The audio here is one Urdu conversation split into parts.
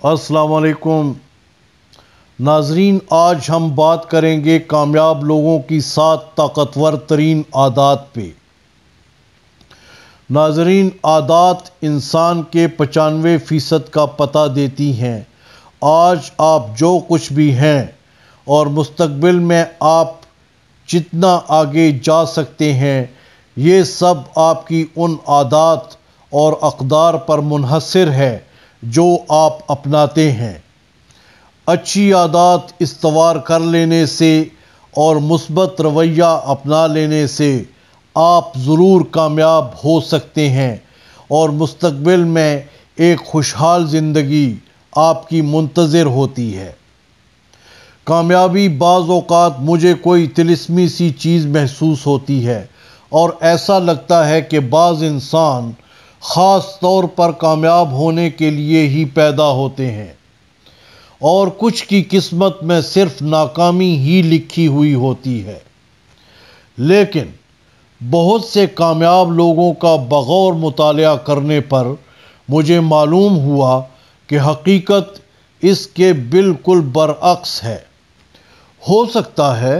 السلام علیکم ناظرین، آج ہم بات کریں گے کامیاب لوگوں کی 7 طاقتور ترین عادات پہ۔ ناظرین، عادات انسان کے 95% کا پتہ دیتی ہیں۔ آج آپ جو کچھ بھی ہیں اور مستقبل میں آپ جتنا آگے جا سکتے ہیں، یہ سب آپ کی ان عادات اور اقدار پر منحصر ہے جو آپ اپناتے ہیں۔ اچھی عادات استوار کر لینے سے اور مثبت رویہ اپنا لینے سے آپ ضرور کامیاب ہو سکتے ہیں اور مستقبل میں ایک خوشحال زندگی آپ کی منتظر ہوتی ہے۔ کامیابی بعض اوقات مجھے کوئی طلسمی سی چیز محسوس ہوتی ہے اور ایسا لگتا ہے کہ بعض انسان خاص طور پر کامیاب ہونے کے لیے ہی پیدا ہوتے ہیں اور کچھ کی قسمت میں صرف ناکامی ہی لکھی ہوئی ہوتی ہے۔ لیکن بہت سے کامیاب لوگوں کا بغور مطالعہ کرنے پر مجھے معلوم ہوا کہ حقیقت اس کے بالکل برعکس ہے۔ ہو سکتا ہے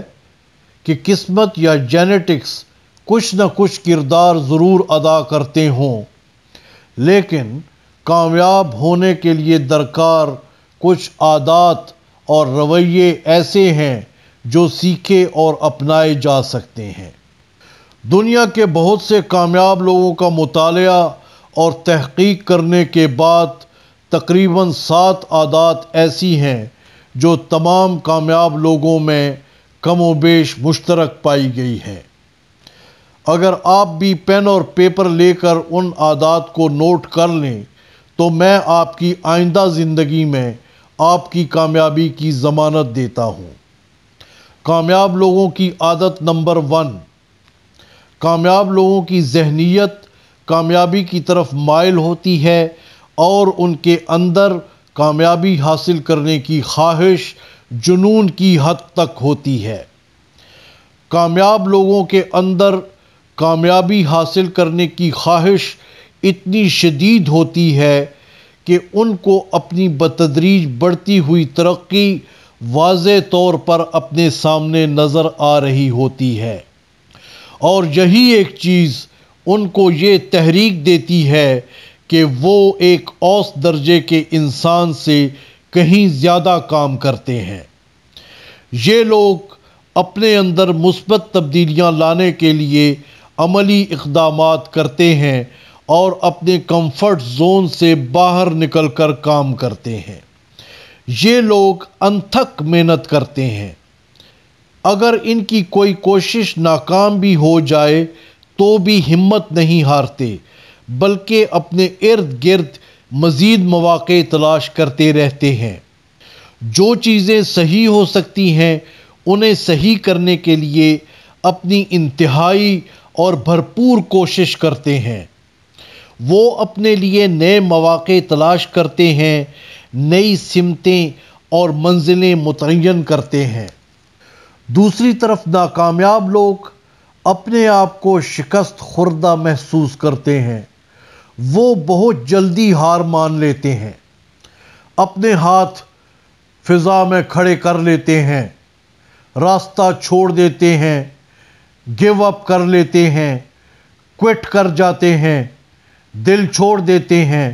کہ قسمت یا جینیٹکس کچھ نہ کچھ کردار ضرور ادا کرتے ہوں، لیکن کامیاب ہونے کے لیے درکار کچھ عادات اور رویے ایسے ہیں جو سیکھے اور اپنائے جا سکتے ہیں۔ دنیا کے بہت سے کامیاب لوگوں کا مطالعہ اور تحقیق کرنے کے بعد تقریباً 7 عادات ایسی ہیں جو تمام کامیاب لوگوں میں کم و بیش مشترک پائی گئی ہیں۔ اگر آپ بھی پین اور پیپر لے کر ان عادات کو نوٹ کر لیں تو میں آپ کی آئندہ زندگی میں آپ کی کامیابی کی ضمانت دیتا ہوں۔ کامیاب لوگوں کی عادت نمبر 1۔ کامیاب لوگوں کی ذہنیت کامیابی کی طرف مائل ہوتی ہے اور ان کے اندر کامیابی حاصل کرنے کی خواہش جنون کی حد تک ہوتی ہے۔ کامیاب لوگوں کے اندر کامیابی حاصل کرنے کی خواہش اتنی شدید ہوتی ہے کہ ان کو اپنی بتدریج بڑھتی ہوئی ترقی واضح طور پر اپنے سامنے نظر آ رہی ہوتی ہے، اور یہی ایک چیز ان کو یہ تحریک دیتی ہے کہ وہ ایک اوسط درجے کے انسان سے کہیں زیادہ کام کرتے ہیں۔ یہ لوگ اپنے اندر مثبت تبدیلیاں لانے کے لیے عملی اقدامات کرتے ہیں اور اپنے کمفرٹ زون سے باہر نکل کر کام کرتے ہیں۔ یہ لوگ انتھک محنت کرتے ہیں۔ اگر ان کی کوئی کوشش ناکام بھی ہو جائے تو بھی ہمت نہیں ہارتے، بلکہ اپنے ارد گرد مزید مواقع تلاش کرتے رہتے ہیں۔ جو چیزیں صحیح ہو سکتی ہیں انہیں صحیح کرنے کے لیے اپنی انتہائی اور بھرپور کوشش کرتے ہیں۔ وہ اپنے لیے نئے مواقع تلاش کرتے ہیں، نئی سمتیں اور منزلیں متعین کرتے ہیں۔ دوسری طرف ناکامیاب لوگ اپنے آپ کو شکست خوردہ محسوس کرتے ہیں۔ وہ بہت جلدی ہار مان لیتے ہیں، اپنے ہاتھ فضا میں کھڑے کر لیتے ہیں، راستہ چھوڑ دیتے ہیں، گیو اپ کر لیتے ہیں، کوئٹ کر جاتے ہیں، دل چھوڑ دیتے ہیں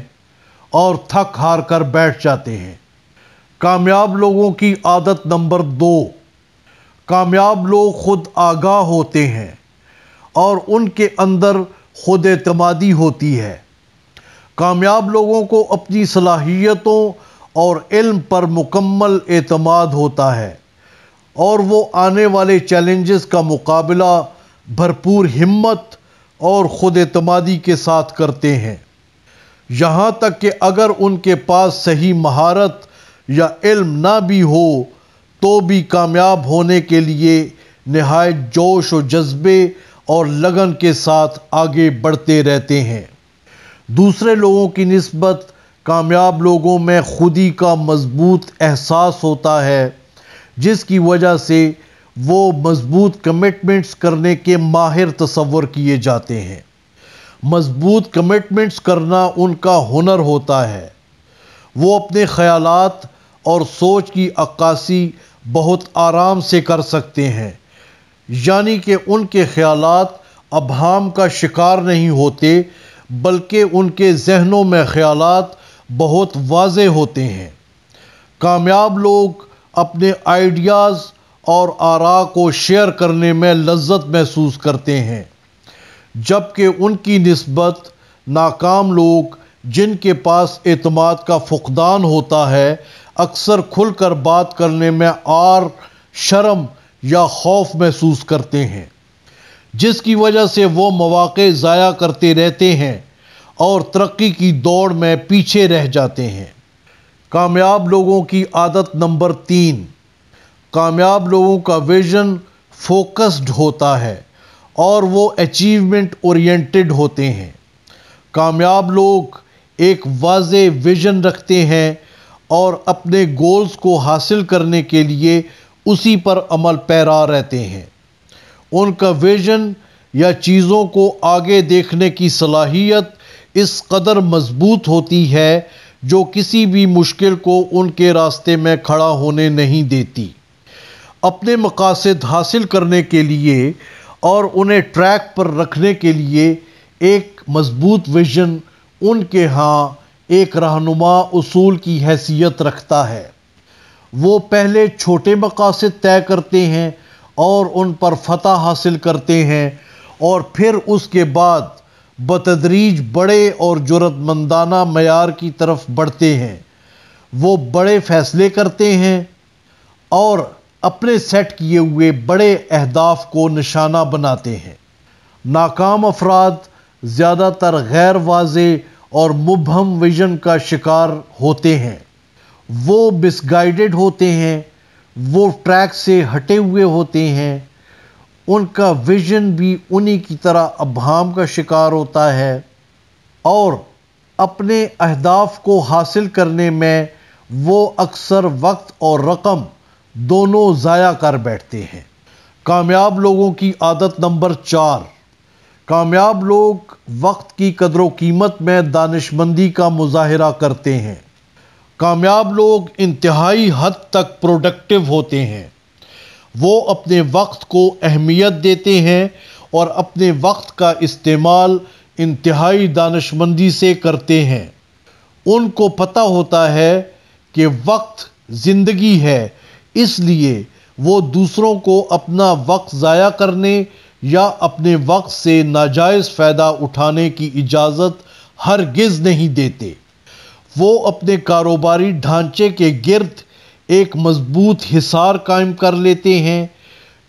اور تھک ہار کر بیٹھ جاتے ہیں۔ کامیاب لوگوں کی عادت نمبر 2۔ کامیاب لوگ خود آگاہ ہوتے ہیں اور ان کے اندر خود اعتمادی ہوتی ہے۔ کامیاب لوگوں کو اپنی صلاحیتوں اور علم پر مکمل اعتماد ہوتا ہے اور وہ آنے والے چیلنجز کا مقابلہ بھرپور ہمت اور خود اعتمادی کے ساتھ کرتے ہیں، یہاں تک کہ اگر ان کے پاس صحیح مہارت یا علم نہ بھی ہو تو بھی کامیاب ہونے کے لیے نہایت جوش و جذبے اور لگن کے ساتھ آگے بڑھتے رہتے ہیں۔ دوسرے لوگوں کی نسبت کامیاب لوگوں میں خودی کا مضبوط احساس ہوتا ہے، جس کی وجہ سے وہ مضبوط کمٹمنٹس کرنے کے ماہر تصور کیے جاتے ہیں۔ مضبوط کمٹمنٹس کرنا ان کا ہنر ہوتا ہے۔ وہ اپنے خیالات اور سوچ کی عکاسی بہت آرام سے کر سکتے ہیں، یعنی کہ ان کے خیالات ابہام کا شکار نہیں ہوتے، بلکہ ان کے ذہنوں میں خیالات بہت واضح ہوتے ہیں۔ کامیاب لوگ اپنے آئیڈیاز اور آراء کو شیئر کرنے میں لذت محسوس کرتے ہیں، جبکہ ان کی نسبت ناکام لوگ جن کے پاس اعتماد کا فقدان ہوتا ہے اکثر کھل کر بات کرنے میں عار، شرم یا خوف محسوس کرتے ہیں، جس کی وجہ سے وہ مواقع ضائع کرتے رہتے ہیں اور ترقی کی دوڑ میں پیچھے رہ جاتے ہیں۔ کامیاب لوگوں کی عادت نمبر 3، کامیاب لوگوں کا ویژن فوکسڈ ہوتا ہے اور وہ اچیومنٹ اورینٹڈ ہوتے ہیں۔ کامیاب لوگ ایک واضح ویژن رکھتے ہیں اور اپنے گولز کو حاصل کرنے کے لیے اسی پر عمل پیرا رہتے ہیں۔ ان کا ویژن یا چیزوں کو آگے دیکھنے کی صلاحیت اس قدر مضبوط ہوتی ہے جو کسی بھی مشکل کو ان کے راستے میں کھڑا ہونے نہیں دیتی۔ اپنے مقاصد حاصل کرنے کے لیے اور انہیں ٹریک پر رکھنے کے لیے ایک مضبوط ویژن ان کے ہاں ایک رہنما اصول کی حیثیت رکھتا ہے۔ وہ پہلے چھوٹے مقاصد طے کرتے ہیں اور ان پر فتح حاصل کرتے ہیں، اور پھر اس کے بعد بتدریج بڑے اور جرأت مندانہ معیار کی طرف بڑھتے ہیں۔ وہ بڑے فیصلے کرتے ہیں اور اپنے سیٹ کیے ہوئے بڑے اہداف کو نشانہ بناتے ہیں۔ ناکام افراد زیادہ تر غیر واضح اور مبہم ویژن کا شکار ہوتے ہیں۔ وہ مس گائیڈڈ ہوتے ہیں، وہ ٹریک سے ہٹے ہوئے ہوتے ہیں، ان کا ویژن بھی انہی کی طرح ابہام کا شکار ہوتا ہے، اور اپنے اہداف کو حاصل کرنے میں وہ اکثر وقت اور رقم دونوں ضائع کر بیٹھتے ہیں۔ کامیاب لوگوں کی عادت نمبر 4، کامیاب لوگ وقت کی قدر و قیمت میں دانش مندی کا مظاہرہ کرتے ہیں۔ کامیاب لوگ انتہائی حد تک پروڈکٹیو ہوتے ہیں۔ وہ اپنے وقت کو اہمیت دیتے ہیں اور اپنے وقت کا استعمال انتہائی دانش مندی سے کرتے ہیں۔ ان کو پتہ ہوتا ہے کہ وقت زندگی ہے، اس لیے وہ دوسروں کو اپنا وقت ضائع کرنے یا اپنے وقت سے ناجائز فائدہ اٹھانے کی اجازت ہرگز نہیں دیتے۔ وہ اپنے کاروباری ڈھانچے کے گرد ایک مضبوط حصار قائم کر لیتے ہیں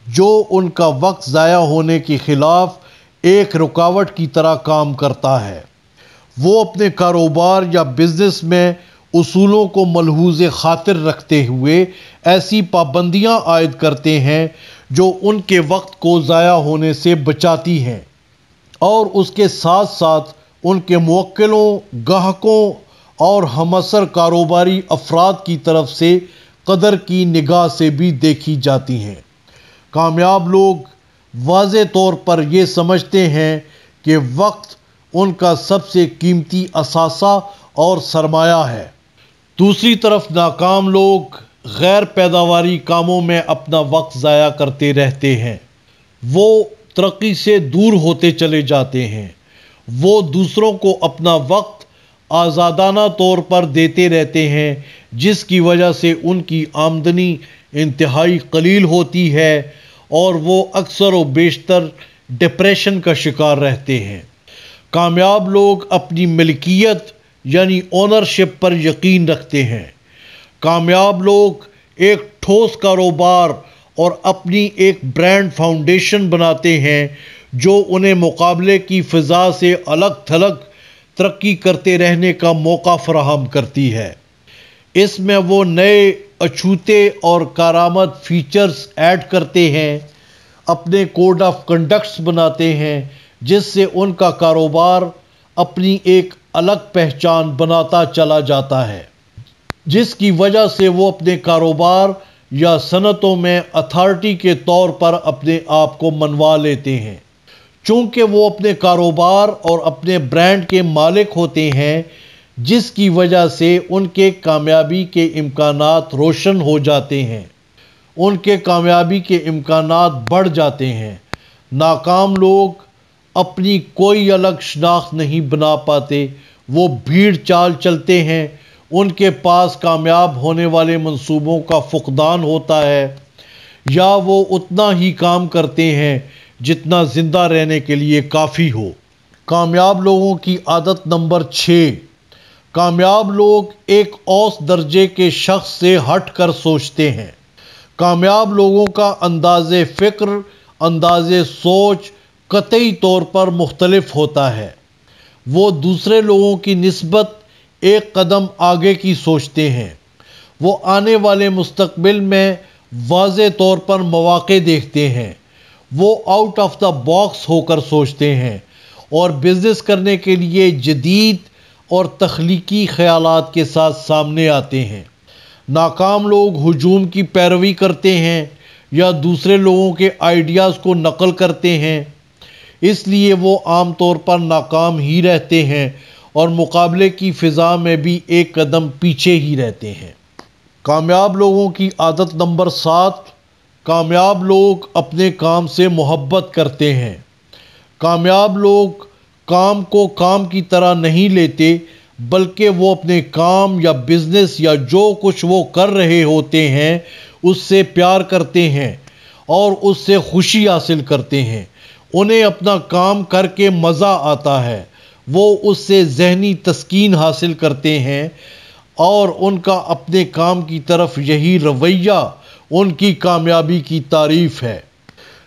جو ان کا وقت ضائع ہونے کے خلاف ایک رکاوٹ کی طرح کام کرتا ہے۔ وہ اپنے کاروبار یا بزنس میں اصولوں کو ملحوظ خاطر رکھتے ہوئے ایسی پابندیاں عائد کرتے ہیں جو ان کے وقت کو ضائع ہونے سے بچاتی ہیں، اور اس کے ساتھ ساتھ ان کے موکلوں، گاہکوں اور ہم اثر کاروباری افراد کی طرف سے قدر کی نگاہ سے بھی دیکھی جاتی ہیں۔ کامیاب لوگ واضح طور پر یہ سمجھتے ہیں کہ وقت ان کا سب سے قیمتی اثاثہ اور سرمایہ ہے۔ دوسری طرف ناکام لوگ غیر پیداواری کاموں میں اپنا وقت ضائع کرتے رہتے ہیں۔ وہ ترقی سے دور ہوتے چلے جاتے ہیں۔ وہ دوسروں کو اپنا وقت آزادانہ طور پر دیتے رہتے ہیں، جس کی وجہ سے ان کی آمدنی انتہائی قلیل ہوتی ہے اور وہ اکثر و بیشتر ڈپریشن کا شکار رہتے ہیں۔ کامیاب لوگ اپنی ملکیت یعنی اونرشپ پر یقین رکھتے ہیں۔ کامیاب لوگ ایک ٹھوس کاروبار اور اپنی ایک برانڈ فاؤنڈیشن بناتے ہیں جو انہیں مقابلے کی فضا سے الگ تھلگ ترقی کرتے رہنے کا موقع فراہم کرتی ہے۔ اس میں وہ نئے اچھوتے اور کارآمد فیچرز ایڈ کرتے ہیں، اپنے کوڈ آف کنڈکٹس بناتے ہیں جس سے ان کا کاروبار اپنی ایک الگ پہچان بناتا چلا جاتا ہے، جس کی وجہ سے وہ اپنے کاروبار یا صنعتوں میں اتھارٹی کے طور پر اپنے آپ کو منوا لیتے ہیں۔ چونکہ وہ اپنے کاروبار اور اپنے برانڈ کے مالک ہوتے ہیں، جس کی وجہ سے ان کے کامیابی کے امکانات روشن ہو جاتے ہیں، ان کے کامیابی کے امکانات بڑھ جاتے ہیں۔ ناکام لوگ اپنی کوئی الگ شناخت نہیں بنا پاتے، وہ بھیڑ چال چلتے ہیں، ان کے پاس کامیاب ہونے والے منصوبوں کا فقدان ہوتا ہے، یا وہ اتنا ہی کام کرتے ہیں جتنا زندہ رہنے کے لیے کافی ہو۔ کامیاب لوگوں کی عادت نمبر 6، کامیاب لوگ ایک اوسط درجے کے شخص سے ہٹ کر سوچتے ہیں۔ کامیاب لوگوں کا انداز فکر، انداز سوچ قطعی طور پر مختلف ہوتا ہے۔ وہ دوسرے لوگوں کی نسبت ایک قدم آگے کی سوچتے ہیں۔ وہ آنے والے مستقبل میں واضح طور پر مواقع دیکھتے ہیں۔ وہ آؤٹ آف دا باکس ہو کر سوچتے ہیں اور بزنس کرنے کے لیے جدید اور تخلیقی خیالات کے ساتھ سامنے آتے ہیں۔ ناکام لوگ ہجوم کی پیروی کرتے ہیں یا دوسرے لوگوں کے آئیڈیاز کو نقل کرتے ہیں، اس لیے وہ عام طور پر ناکام ہی رہتے ہیں اور مقابلے کی فضا میں بھی ایک قدم پیچھے ہی رہتے ہیں۔ کامیاب لوگوں کی عادت نمبر 7، کامیاب لوگ اپنے کام سے محبت کرتے ہیں۔ کامیاب لوگ کام کو کام کی طرح نہیں لیتے، بلکہ وہ اپنے کام یا بزنس یا جو کچھ وہ کر رہے ہوتے ہیں اس سے پیار کرتے ہیں اور اس سے خوشی حاصل کرتے ہیں۔ انہیں اپنا کام کر کے مزہ آتا ہے، وہ اس سے ذہنی تسکین حاصل کرتے ہیں، اور ان کا اپنے کام کی طرف یہی رویہ ان کی کامیابی کی تعریف ہے۔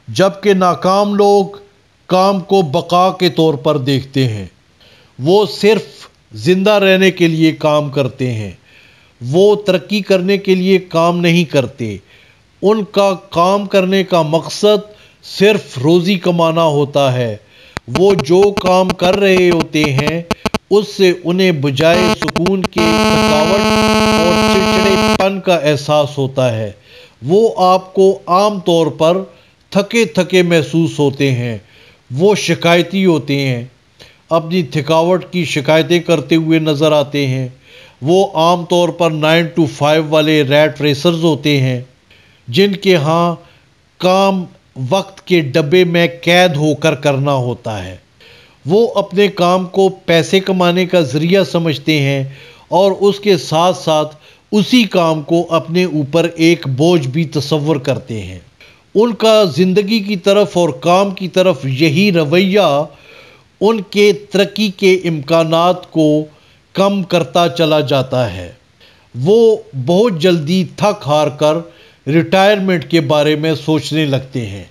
جبکہ ناکام لوگ کام کو بقا کے طور پر دیکھتے ہیں، وہ صرف زندہ رہنے کے لیے کام کرتے ہیں، وہ ترقی کرنے کے لیے کام نہیں کرتے۔ ان کا کام کرنے کا مقصد صرف روزی کمانا ہوتا ہے۔ وہ جو کام کر رہے ہوتے ہیں اس سے انہیں بجائے سکون کے تھکاوٹ اور چڑچڑے پن کا احساس ہوتا ہے۔ وہ آپ کو عام طور پر تھکے تھکے محسوس ہوتے ہیں، وہ شکایتی ہوتے ہیں، اپنی تھکاوٹ کی شکایتیں کرتے ہوئے نظر آتے ہیں۔ وہ عام طور پر 9 to 5 والے ریٹ ریسرز ہوتے ہیں، جن کے ہاں کام وقت کے ڈبے میں قید ہو کر کرنا ہوتا ہے۔ وہ اپنے کام کو پیسے کمانے کا ذریعہ سمجھتے ہیں اور اس کے ساتھ ساتھ اسی کام کو اپنے اوپر ایک بوجھ بھی تصور کرتے ہیں۔ ان کا زندگی کی طرف اور کام کی طرف یہی رویہ ان کے ترقی کے امکانات کو کم کرتا چلا جاتا ہے۔ وہ بہت جلدی تھک ہار کر ریٹائرمنٹ کے بارے میں سوچنے لگتے ہیں۔